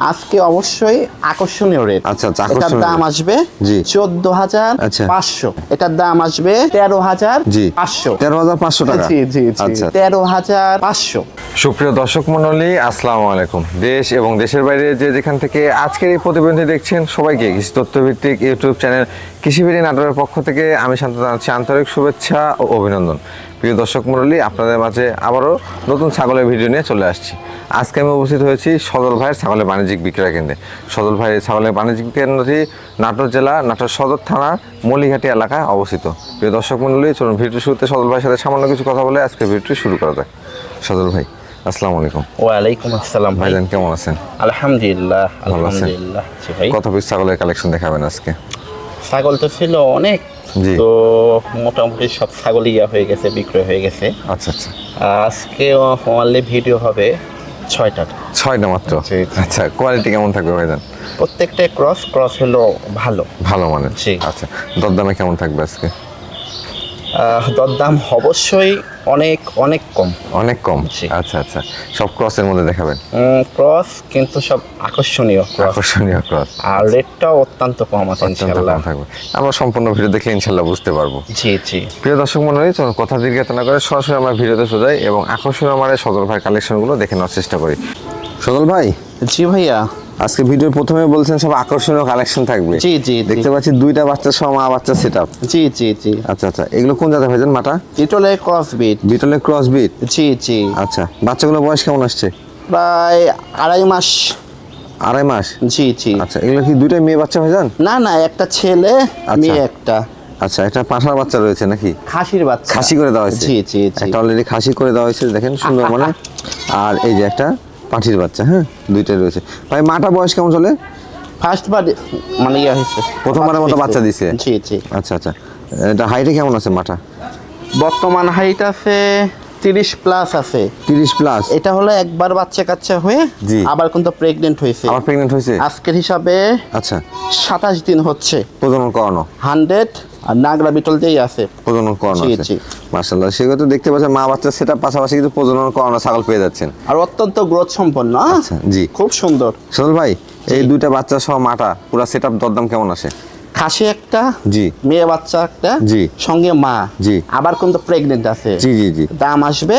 আজকে অবশ্যই আকর্ষণীয় রেট। আচ্ছা আচ্ছা, এটার আকর্ষণীয় দাম আসবে জি 14,500। এটার দাম আসবে জি 13,500। 13,500 টাকা। জি জি জি, আচ্ছা 13,500। সুপ্রিয় দর্শক মণ্ডলী, আসসালামু আলাইকুম। দেশ এবং দেশের বাইরে যে যেখান থেকে আজকের এই প্রতিবেদনটি দেখছেন সবাইকে কৃষি তথ্যভিত্তিক ইউটিউব চ্যানেল কৃষিবিড়ি নাটোরের পক্ষ থেকে আমি শান্ত জানাচ্ছি আন্তরিক শুভেচ্ছা ও অভিনন্দন। প্রিয় দর্শক মণ্ডলী, আপনাদের মাঝে আবারও নতুন ছাগলের ভিডিও নিয়ে চলে আসছি। আজকে আমি উপস্থিত হয়েছি সদল ভাইয়ের ছাগলের বাণিজ্যিক বিক্রয় কেন্দ্রে। সদল ভাইয়ের ছাগলের বাণিজ্যিক কেন্দ্রটি নাটোর জেলা নাটোর সদর থানা মলিঘাটি এলাকায় অবস্থিত। প্রিয় দর্শক মণ্ডলী, চলুন ভিডিও শুরুতে সদল ভাইয়ের সাথে সামান্য কিছু কথা বলে আজকে ভিডিওটি শুরু করা যাক। সদল ভাই, আসসালামু আলাইকুম। ওয়ালাইকুম আসসালাম। ভাইজান কেমন আছেন? আলহামদুলিল্লাহ ভালো আছেন? আলহামদুলিল্লাহ। জি ভাই, কত পিস ছাগলের কালেকশন দেখাবেন আজকে? ছাগল তো ছিল অনেক, জি। তো মোটামুটি সব ছাগলই হয়ে গেছে, বিক্রয় হয়ে গেছে। আচ্ছা আচ্ছা, আজকে অনলি ভিডিও হবে 6টা। 6টা মাত্র? জি। আচ্ছা, কোয়ালিটি কেমন থাকবে ভাইজান? প্রত্যেকটা ক্রস হলো ভালো ভালো মানের? জি। আচ্ছা, দরদামে কেমন থাকবে আজকে? দরদাম অবশ্যই অনেক অনেক কম। অনেক কম? জি। আচ্ছা আচ্ছা, সব ক্রসের মধ্যে দেখাবেন? ক্রস কিন্তু সব আকর্ষণীয় ক্রস, আকর্ষণীয় ক্রস। আর রেটটাও অত্যন্ত কম আছে অত্যন্ত ইনশাআল্লাহ। কম থাকবে, আমরা সম্পূর্ণ ভিডিও দেখলে ইনশাল্লাহ বুঝতে পারবো। জি জি। প্রিয় দর্শক মণ্ডলী, চলুন কথা দীর্ঘায়িত না করে সরাসরি আমরা ভিডিওতে চলে যাই এবং আকর্ষণীয় মানের সদল ভাই কালেকশনগুলো দেখে নেওয়ার চেষ্টা করি। সদল ভাই, জি ভাইয়া। আজকে ভিডিওর প্রথমে বলছেন সব আকর্ষণীয় কালেকশন থাকবে। জি জি। দেখতে পাচ্ছি 2টা বাচ্চা সহ মা বাচ্চা সেটআপ। জি জি জি। আচ্ছা আচ্ছা, এগুলো কোন জাতের ভাইজান? মাটা বিটলের ক্রস বিট। বিটলের ক্রস বিট? জি জি। আচ্ছা, বাচ্চাগুলোর বয়স কেমন আসছে? প্রায় 2.5 মাস। 2.5 মাস? জি জি। আচ্ছা, এগুলো কি 2টাই মেয়ে বাচ্চা ভাইজান? না না, একটা ছেলে মেয়ে একটা। আচ্ছা, একটা পাঁঠার বাচ্চা রয়েছে নাকি? খাসির বাচ্চা। খাসি করে দেওয়া হয়েছে? জি জি জি। একটা অলরেডি খাসি করে দেওয়া হয়েছে, দেখেন সুন্দর মানে। আর এই যে একটা পাঁঠির বাচ্চা, হ্যাঁ, 2টাই রয়েছে। ভাই মাটা বয়স কেমন চলে? ফার্স্ট বার মানে হয়েছে, প্রথমবারের মতো বাচ্চা দিছে? জি জি। আচ্ছা আচ্ছা, এটা হাইটে কেমন আছে মাটা? বর্তমান হাইট আছে 30+ আছে। 30+? এটা হলো একবার বাচ্চা কাচ্চা হয়ে জি। আবার কিন্তু প্রেগনেন্ট হয়েছে। আবার প্রেগনেন্ট হয়েছে? আজকের হিসাবে আচ্ছা, 27 দিন হচ্ছে। প্রজনন করানো? 100 আর নাগরা বিটল দিয়েই আছে। প্রজনন করানো জি, আছে? জি। মাশাআল্লাহ, সেগুলো তো দেখতে পাচ্ছেন মা বাচ্চা সেটা পাশাপাশি কিন্তু প্রজনন করানো ছাগল পেয়ে যাচ্ছেন। আর অত্যন্ত গ্রোথ সম্পন্ন। আচ্ছা, জি। খুব সুন্দর। সদল ভাই, এই 2টা বাচ্চা সহ মাটা পুরো সেটআপ দরদাম কেমন আসে? খাসি একটা, জি। মেয়ে বাচ্চা একটা, জি। সঙ্গে মা, জি। আবার কিন্তু প্রেগনেন্ট আছে। জি জি জি। দাম আসবে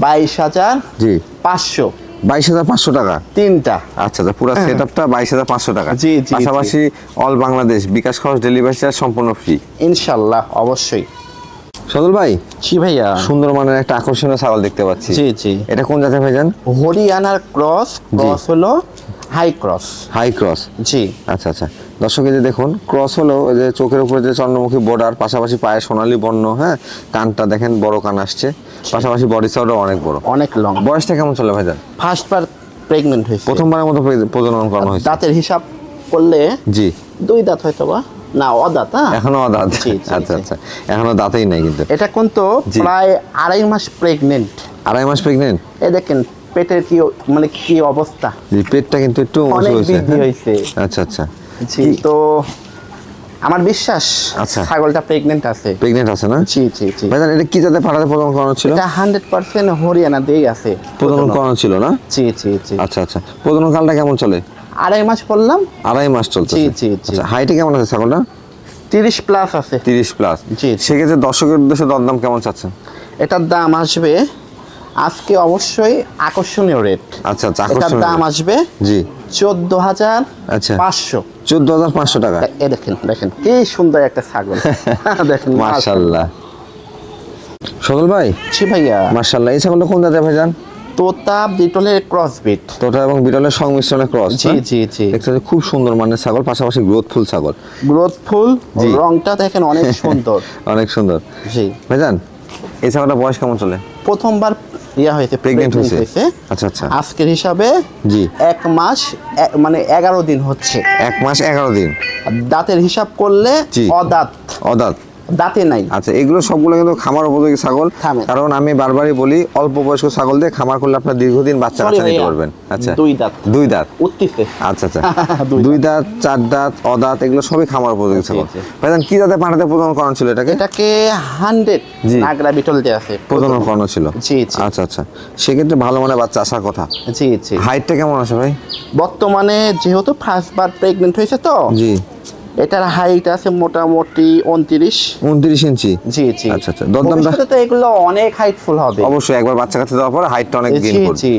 22,500। জি, 22,500 টাকা? 3টা। আচ্ছা আচ্ছা, পুরো সেটআপটা 22,500 টাকা? জি, জি, পাশাপাশি অল বাংলাদেশ বিকাশ খরচ ডেলিভারি চার্জ সম্পূর্ণ ফ্রি? ইনশাল্লাহ, অবশ্যই। সদল ভাই, জি ভাইয়া। সুন্দর মানের একটা আকর্ষণীয় ছাগল দেখতে পাচ্ছি। জি জি। এটা কোন জাতের ভাইজান? হরিয়ানার ক্রস হলো হাই ক্রস। High cross? জি। আচ্ছা আচ্ছা, দর্শক এই যে দেখুন, ক্রস হলো ওই যে চোখের উপরে যে চন্দ্রমুখী বর্ডার, পাশাপাশি পায়ে সোনালী বর্ণ, হ্যাঁ, কানটা দেখেন বড় কান আসছে, পাশাপাশি বডি সাইজও অনেক বড়, অনেক লং। বয়সটা কেমন চলে ভাইজান? ফার্স্ট বার প্রেগনেন্ট হয়েছে। প্রথমবারের মতো প্রজনন করানো হয়েছে? দাঁতের হিসাব করলে জি। 2 দাঁত হয়তো বা না, অদাঁত। এখনো দাঁত? জি, জি, আচ্ছা জি। আচ্ছা, এখনো দাঁতেই নাই কিন্তু। এটা কিন্তু জি। প্রায় 2.5 মাস প্রেগনেন্ট। 2.5 মাস প্রেগনেন্ট? এই দেখেন পেটের কি মানে কি অবস্থা। জি, পেটটা কিন্তু একটু উঁচু অনেক হয়েছে। বৃদ্ধি হয়েছে। আচ্ছা আচ্ছা, জি। তো আমার বিশ্বাস আচ্ছা। ছাগলটা প্রেগনেন্ট আছে। প্রেগনেন্ট আছে না? জি জি জি। ভাইজান, এটা কি জাতে পাঠাতে প্রজনন করানো ছিল? এটা 100% হরিয়ানা দিয়েই আছে প্রজনন করানো ছিল না? জি জি জি। আচ্ছা আচ্ছা, প্রজনন কালটা কেমন চলে? 2.5 মাস বললাম। 2.5 মাস চলছে? জি, জি, জি। আচ্ছা, হাইটে কেমন আছে ছাগলটা? 30+ আছে। 30+? জি। সেক্ষেত্রে দর্শকের উদ্দেশ্যে দরদাম কেমন চাচ্ছেন? এটার দাম আসবে আজকে অবশ্যই আকর্ষণীয় রেট। আচ্ছা আচ্ছা, এটার আকর্ষণীয় দাম rate। আসবে জি। 14,500। 14,500 টাকা? এই দেখেন দেখেন কি সুন্দর একটা ছাগল। দেখেন মাশাআল্লাহ। সদল ভাই, জি ভাইয়া। মাশাআল্লাহ, এই ছাগলটা কোন জাতের ভাইজান? তোতা বিটলের ক্রস বিট। তোতা এবং বিটলের সংমিশ্রণে ক্রস? জি জি জি। দেখতে পাচ্ছি খুব সুন্দর মানের ছাগল, পাশাপাশি গ্রোথফুল ছাগল। গ্রোথফুল, জি। রংটা দেখেন অনেক সুন্দর। অনেক সুন্দর। জি। ভাইজান, এই ছাগলটা বয়স কেমন চলে? প্রথমবার হয়েছে, প্রেগনেন্ট প্রেগনেন্ট হয়েছে? হয়েছে। আচ্ছা আচ্ছা, আজকের হিসাবে জি। 1 মাস মানে 11 দিন হচ্ছে। 1 মাস 11 দিন? আর দাঁতের হিসাব করলে জি। অদাঁত। অদাঁত? দাঁতে নাই। আচ্ছা, এগুলো সবগুলো কিন্তু খামার উপযোগী ছাগল, খামার। কারণ আমি বারবারই বলি অল্প বয়স্ক ছাগল দিয়ে খামার করলে আপনার দীর্ঘদিন বাচ্চা কাচ্চা নিতে পারবেন। আচ্ছা, দুই দাঁত। দুই দাঁত উঠতিছে। আচ্ছা আচ্ছা, দুই দাঁত, চার দাঁত, অদাঁত, এগুলো সবই খামার উপযোগী ছাগল। ভাইজান কি জাতে পাঠাতে প্রজনন করানো ছিল এটাকে? এটাকে 100 জি। নাগরা বিটল দিয়ে আছে প্রজনন করানো ছিল। জি জি। আচ্ছা আচ্ছা, সেক্ষেত্রে ভালো মানে বাচ্চা আসার কথা। জি জি। হাইটটা কেমন আছে ভাই? বর্তমানে যেহেতু ফার্স্ট বার প্রেগনেন্ট হয়েছে তো, জি। এটার হাইট আছে মোটামুটি 29 ইঞ্চি। জি জি। আচ্ছা আচ্ছা, দরদামটা ভবিষ্যতে তো এগুলো অনেক হাইটফুল হবে। অবশ্যই একবার বাচ্চা কাচ্চা দেওয়ার পরে হাইটটা অনেক গেইন জি করবে। জি।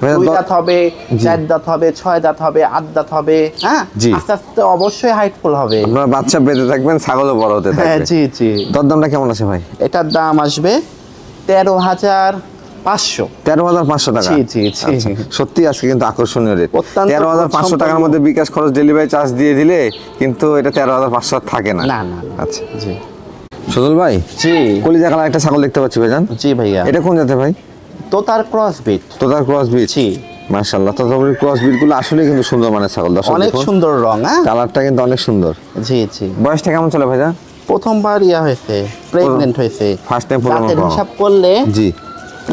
ভাইয়া, 2 দাঁত হবে, 4 দাঁত হবে, 6 দাঁত হবে, 8 দাঁত হবে, হ্যাঁ। জি। আস্তে আস্তে অবশ্যই হাইটফুল হবে। আপনারা বাচ্চা পেতে থাকবেন, ছাগলও বড় হতে হ্যাঁ থাকবে। জি জি। দরদামটা কেমন আছে ভাই? এটার দাম আসবে 13,500। 13,500 টাকা। জি, জি, জি। আচ্ছা, সত্যি আজকে কিন্তু আকর্ষণীয় রেট। অত্যন্ত 13,500 টাকার মধ্যে বিকাশ খরচ, ডেলিভারি চার্জ দিয়ে দিলে কিন্তু এটা 13,500 থাকে না। না না। আচ্ছা, জি সজল ভাই, জি। কলিজা কালার একটা ছাগল দেখতে পাচ্ছি ভাইজান। জি ভাইয়া। এটা কোন জাতের ভাই? তোতার ক্রস বিট। তোতার ক্রস বিট। জি। মাশাআল্লাহ, তোতার ক্রস বিট গুলো আসলে কিন্তু সুন্দর মানের ছাগল। দর্শক অনেক দেখুন, সুন্দর রং, হ্যাঁ। কালারটা কিন্তু অনেক সুন্দর। জি জি। বয়সটা কেমন চলে ভাইজান? প্রথমবার হয়েছে, প্রেগনেন্ট হয়েছে। ফার্স্ট টাইম প্রজনন দাঁতের করানো। হিসাব করলে জি।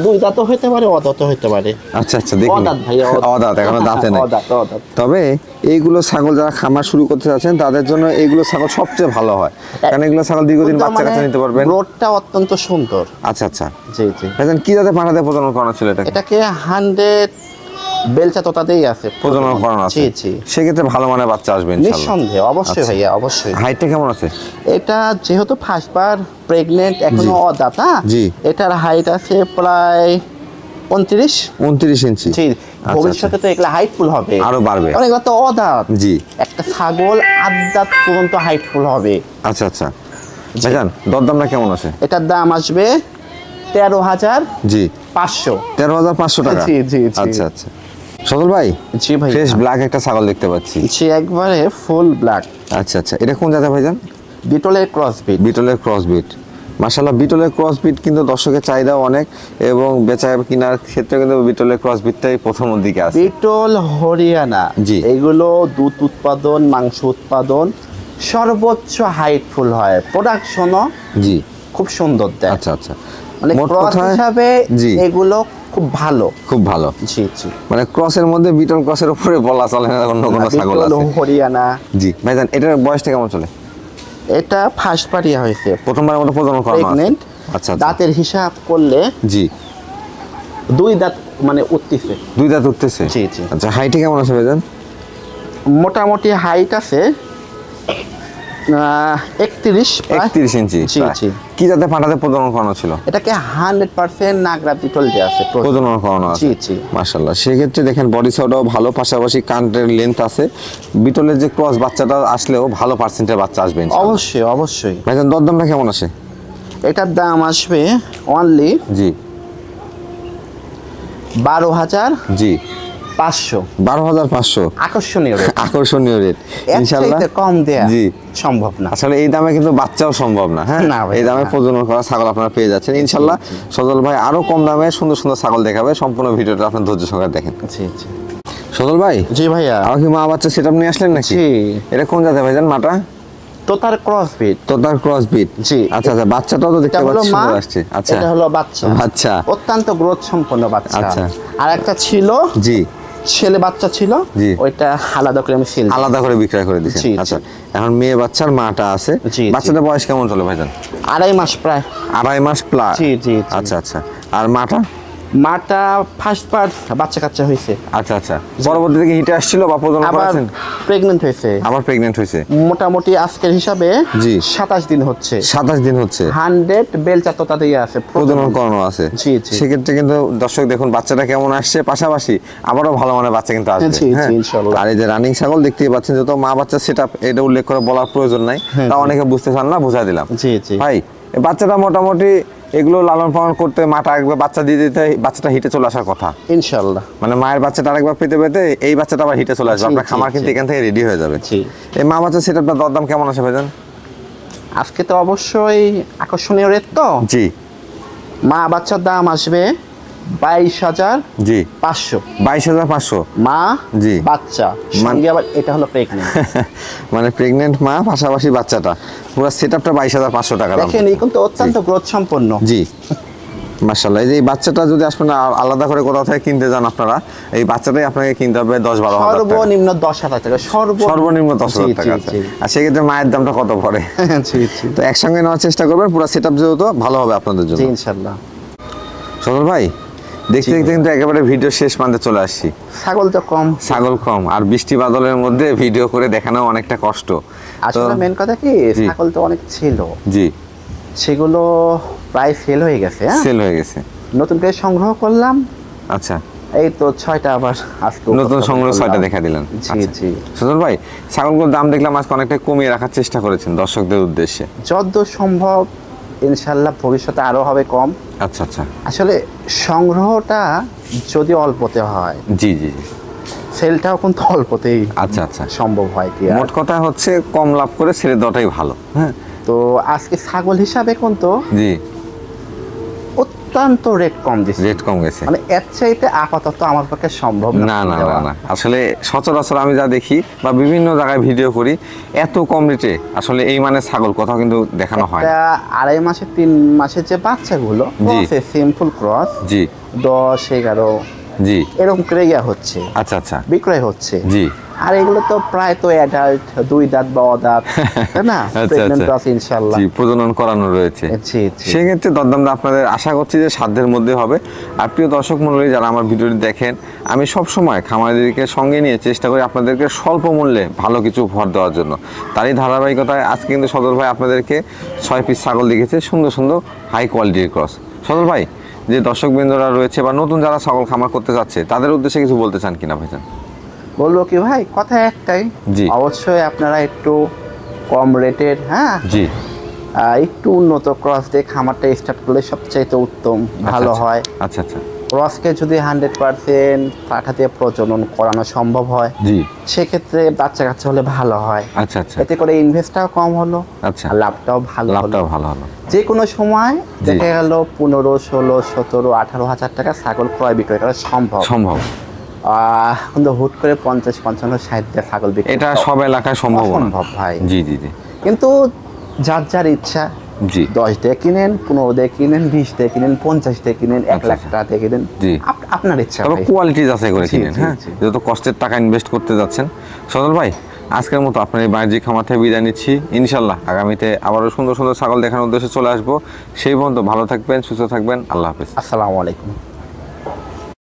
2 দাঁতও হতে পারে, অদাঁতও হতে পারে। আচ্ছা আচ্ছা, দেখুন। অদাঁত ভাইয়া, অদাঁত, এখনো দাঁতে নাই। অদাঁত অদাঁত। তবে এইগুলো ছাগল যারা খামার শুরু করতে যাচ্ছেন তাদের জন্য এইগুলো ছাগল সবচেয়ে ভালো হয়, কারণ এগুলো ছাগল দীর্ঘদিন বাচ্চা কাচ্চা নিতে পারবেন। রোডটা অত্যন্ত সুন্দর। আচ্ছা আচ্ছা, জি জি। ভাইজান কি জাতে পাঠাতে প্রজনন করানো ছিল এটাকে? এটাকে 100 বেলচা তোতাতেই আছে প্রজনন করানো আছে। জি জি। সেক্ষেত্রে ভালো মানের বাচ্চা আসবে ইনশাআল্লাহ। নিঃসন্দেহে, অবশ্যই আচ্ছা। ভাইয়া, অবশ্যই। হাইটটা কেমন আছে? এটা যেহেতু ফার্স্ট বার প্রেগনেন্ট, এখনো অদাঁত, হ্যাঁ। জি। এটার হাইট আছে প্রায় 29। 29 ইঞ্চি। জি। আচ্ছা, ভবিষ্যতে তো এগুলা হাইটফুল হবে, আরো বাড়বে। অনেকগুলো তো অদাঁত। জি। একটা ছাগল 8 দাঁত পর্যন্ত হাইটফুল হবে। আচ্ছা আচ্ছা, ভাইজান দরদামটা কেমন আছে? এটার দাম আসবে 13,500। জি। 13,500 টাকা। জি জি জি। আচ্ছা আচ্ছা, সজল ভাই, জি ভাই। ফ্রেশ ব্ল্যাক একটা ছাগল দেখতে পাচ্ছি। জি, একবারে ফুল ব্ল্যাক। আচ্ছা আচ্ছা, এটা কোন জাতের ভাইজান? বিটলের ক্রস বিট। বিটলের ক্রস বিট। মাশাআল্লাহ, বিটলের ক্রস বিট কিন্তু দর্শকের চাহিদাও অনেক, এবং বেচা কেনার ক্ষেত্রে কিন্তু বিটলের ক্রস বিটটাই প্রথমের দিকে আছে। বিটল, হরিয়ানা, জি। এগুলো দুধ উৎপাদন, মাংস উৎপাদন সর্বোচ্চ হাইটফুল হয়, প্রোডাকশনও জি। খুব সুন্দর দেয়। আচ্ছা আচ্ছা, মানে মোট ক্রস কথায়- হিসাবে জি। এগুলো খুব ভালো। খুব ভালো। জি জি। মানে ক্রসের মধ্যে বিটল ক্রসের উপরে বলা চলে না, অন্য কোনো ছাগল বিটল, আছে? হরিয়ানা। জি ভাইজান, এটার বয়সটা কেমন চলে? এটা ফার্স্ট বার হয়েছে, প্রথমবারের মতো প্রজনন করানো আছে। প্রেগনেন্ট। আচ্ছা আচ্ছা, দাঁতের হিসাব করলে জি। 2 দাঁত মানে উঠতেছে। 2 দাঁত উঠতেছে। জি, জি। আচ্ছা, হাইটে কেমন আছে ভাইজান? মোটামুটি হাইট আছে 31 প্রায়। 31 ইঞ্চি। জি, প্রায়। জি। কি জাতে পাঠাতে প্রজনন করানো ছিল? এটাকে 100% নাগরা বিটল দিয়ে আছে। প্রজনন করানো আছে। জি, জি। মাশাআল্লাহ, সেক্ষেত্রে দেখেন বডি সাইডও ভালো, পাশাপাশি কানের লেন্থ আছে। বিটলের যে ক্রস বাচ্চাটা আসলেও ভালো পার্সেন্টের বাচ্চা আসবে ইনশাআল্লাহ। অবশ্যই অবশ্যই। ভাইজান দরদামটা কেমন আছে? এটার দাম আসবে অনলি জি 12,500। জি, 12,500। আকর্ষণীয় rate। আকর্ষণীয় রেট এর ইনশাআল্লাহ। চাইতে কম দেয়া জি। সম্ভব না। আসলে এই দামে কিন্তু বাচ্চাও সম্ভব না, হ্যাঁ। না ভাই, এই দামে না। প্রজনন করা ছাগল আপনারা পেয়ে যাচ্ছেন ইনশাআল্লাহ। সজল ভাই আরো কম দামে সুন্দর সুন্দর ছাগল দেখাবে, সম্পূর্ণ ভিডিওটা আপনার ধৈর্য সহকারে দেখেন। জি জি। সজল ভাই, জি ভাইয়া। আমার কি মা বাচ্চা সেটআপ নিয়ে আসলেন নাকি? জি। এটা কোন জাতের ভাইজান মাটা? তোতার ক্রস বিট। তোতার ক্রস বিট। জি। আচ্ছা আচ্ছা, বাচ্চাটাও তো এটা দেখতে হলো পাচ্ছি মা, সুন্দর আসছে। আচ্ছা, এটা হলো বাচ্চা। আচ্ছা অত্যন্ত গ্রোথ সম্পন্ন বাচ্চা। আচ্ছা। আর একটা ছিল, জি, ছেলে বাচ্চা ছিল, জি। ওইটা আলাদা করে আমি সেল। আলাদা করে বিক্রয় করে দিয়েছেন। জি, জি। আচ্ছা, এখন মেয়ে বাচ্চার মাটা আছে। জি, জি। বাচ্চাটার বয়স কেমন চলে ভাইজান? 2.5 মাস প্রায়। 2.5 মাস প্লাস। জি, জি, জি। আচ্ছা আচ্ছা, আর মাটা? মাটা ফার্স্ট বার বাচ্চা কাচ্চা হয়েছে, আচ্ছা আচ্ছা, পরবর্তী থেকে হিটে আসছিল বা প্রজনন আবার করেছেন? প্রেগনেন্ট হয়েছে। আবার প্রেগনেন্ট হয়েছে। মোটামুটি আজকের হিসাবে জি। 27 দিন হচ্ছে। 27 দিন হচ্ছে। 100 বেলচা তোতা দিয়ে আছে প্রজনন করানো আছে। জি, জি। সেক্ষেত্রে কিন্তু দর্শক দেখুন বাচ্চাটা কেমন আসছে, পাশাপাশি আবারও ভালো মানের বাচ্চা কিন্তু আসবে। জি, জি, হ্যাঁ। ইনশাআল্লাহ। আর এই যে রানিং ছাগল দেখতেই পাচ্ছেন, যত মা বাচ্চা সেটআপ এটা উল্লেখ করে বলার প্রয়োজন নাই, হ্যাঁ, তা জি। অনেকে বুঝতে চান না, বুঝাই দিলাম। জি, জি। ভাই, এই বাচ্চাটা মোটামুটি এগুলো লালন পালন করতে মাটা একবার বাচ্চা দিয়ে দিতে বাচ্চাটা হিটে চলে আসার কথা। ইনশাআল্লাহ। মানে মায়ের বাচ্চাটা আরেকবার পেতে পেতে এই বাচ্চাটা আবার হিটে চলে আসবে, জি, আপনার জি, খামার কিন্তু জি। এখান থেকে রেডি হয়ে যাবে। জি। এই মা বাচ্চা সেটআপটা দরদাম কেমন আছে ভাইজান? আজকে তো অবশ্যই আকর্ষণীয় রেট তো। জি। মা বাচ্চার দাম আসবে 22,500 জি 22,500 মা জি। বাচ্চা সঙ্গে আবার এটা হলো প্রেগনেন্ট। মানে প্রেগনেন্ট মা পাশাপাশি বাচ্চাটা পুরো সেটআপটা 22,500 টাকা দাম। দেখেন এই কিন্তু অত্যন্ত গ্রোথ সম্পন্ন। জি মাশাআল্লাহ। এই যে এই বাচ্চাটা যদি আপনারা আলাদা করে কোথাও থেকে কিনতে যান আপনারা, এই বাচ্চাটাই আপনাকে কিনতে হবে 10-12 হাজার টাকা। সর্বনিম্ন 10,000 টাকা, সর্বনিম্ন 10,000 টাকা আছে। আর সেক্ষেত্রে মায়ের দামটা কত পড়ে? জি জি তো একসঙ্গে নেওয়ার চেষ্টা করবেন, পুরো সেটআপ যেহেতু ভালো হবে আপনাদের জন্য। জি ইনশাআল্লাহ। সজল ভাই দেখতে দেখতে কিন্তু একেবারে ভিডিও শেষ প্রান্তে চলে আসছি। ছাগল তো কম, ছাগল কম, আর বৃষ্টি বাদলের মধ্যে ভিডিও করে দেখানো অনেকটা কষ্ট। আসলে মেন কথা কি জি। ছাগল তো অনেক ছিল, জি সেগুলো প্রায় সেল হয়ে গেছে। হ্যাঁ সেল হয়ে গেছে। নতুন করে সংগ্রহ করলাম, আচ্ছা এই তো 6টা আবার আজকে নতুন সংগ্রহ 6টা দেখা দিলেন। জি জি। সজল ভাই ছাগলগুলোর দাম দেখলাম আজকে অনেকটা কমিয়ে রাখার চেষ্টা করেছেন দর্শকদের উদ্দেশ্যে। যত সম্ভব ইনশাল্লাহ ভবিষ্যতে আরো হবে কম। আচ্ছা আচ্ছা আসলে সংগ্রহটা যদি অল্পতে হয়, জি জি জি। সেলটাও কিন্তু অল্পতেই আচ্ছা আচ্ছা। সম্ভব হয় কি আর। মোট কথা হচ্ছে কম লাভ করে ছেড়ে দেওয়াটাই ভালো। হ্যাঁ তো আজকে ছাগল হিসাবে কিন্তু জি অত্যন্ত রেট কম দিচ্ছে, রেট কম গেছে। মানে এর চাইতে আপাতত আমার পক্ষে সম্ভব না না না দেওয়া। না আসলে সচরাচর আমি যা দেখি বা বিভিন্ন জায়গায় ভিডিও করি, এত কম রেটে আসলে এই মানে ছাগল কোথাও কিন্তু দেখানো হয় না। একটা 2.5 মাসে 3 মাসের যে বাচ্চাগুলো জি। সিম্পল ক্রস জি 10-11 জি এরকম করে হচ্ছে, আচ্ছা আচ্ছা বিক্রয় হচ্ছে। জি আর এগুলো তো প্রায় তো অ্যাডাল্ট, 2 দাঁত বা অদাঁত, তাই না? আচ্ছা প্রেগন্যান্ট আচ্ছা আছে ইনশাআল্লাহ। জি প্রজনন করানো রয়েছে। জি জি। সেক্ষেত্রে দরদামটা আপনাদের আশা করছি যে সাধ্যের মধ্যে হবে। আর প্রিয় দর্শক মণ্ডলী যারা আমার ভিডিওটি দেখেন, আমি সব সময় খামারিদেরকে সঙ্গে নিয়ে চেষ্টা করি আপনাদেরকে স্বল্প মূল্যে ভালো কিছু উপহার দেওয়ার জন্য। তারই ধারাবাহিকতায় আজকে কিন্তু সদর ভাই আপনাদেরকে 6 পিস ছাগল দেখেছে, সুন্দর সুন্দর হাই কোয়ালিটির ক্রস। সদর ভাই যে দর্শকবৃন্দরা রয়েছে বা নতুন যারা ছাগল খামার করতে যাচ্ছে তাদের উদ্দেশ্যে কিছু বলতে চান কিনা ভাইজান? বলবো কি ভাই, কথা একটাই, জি। অবশ্যই আপনারা একটু কম রেটের, হ্যাঁ জি একটু উন্নত ক্রস দিয়ে খামারটা স্টার্ট করলে সবচাইতে উত্তম ভালো আচ্ছা, হয়। আচ্ছা আচ্ছা ক্রসকে যদি 100% পাঠা দিয়ে প্রজনন করানো সম্ভব হয়, জি সেক্ষেত্রে বাচ্চা কাচ্চা হলে ভালো হয়। আচ্ছা আচ্ছা এতে করে ইনভেস্টটাও কম হলো, আচ্ছা আর লাভটাও ভালো হলো। লাভটাও ভালো হলো। যে কোনো সময় জি। দেখা গেল 15, 16, 17, 18 হাজার টাকা ছাগল ক্রয় বিক্রয় করা সম্ভব। সম্ভব কিন্তু হুট করে 50, 55, 60 দিয়ে ছাগল বিক্রি এটা করা সব এলাকায় সম্ভব না। অসম্ভব ভাই। জি জি জি কিন্তু যার যার ইচ্ছা, জি 10 দিয়ে কিনেন, 15 দিয়ে কিনেন, 20 দিয়ে কিনেন, 50 দিয়ে কিনেন, 1 আচ্ছা, লাখ আচ্ছা। টাকা দিয়ে কিনেন, জি। আপনার ইচ্ছা তবে ভাই। কোয়ালিটি যাচাই করে জি, কিনেন। জি, হ্যাঁ জি। যেহেতু কষ্টের টাকা ইনভেস্ট করতে যাচ্ছেন। সজল ভাই আজকের মতো আপনার এই বাণিজ্যিক খামার থেকে বিদায় নিচ্ছি। ইনশাল্লাহ আগামীতে আবারও সুন্দর সুন্দর ছাগল দেখানোর উদ্দেশ্যে চলে আসবো। সেই পর্যন্ত ভালো থাকবেন, সুস্থ থাকবেন। আল্লাহ হাফেজ। আসসালামু আলাইকুম।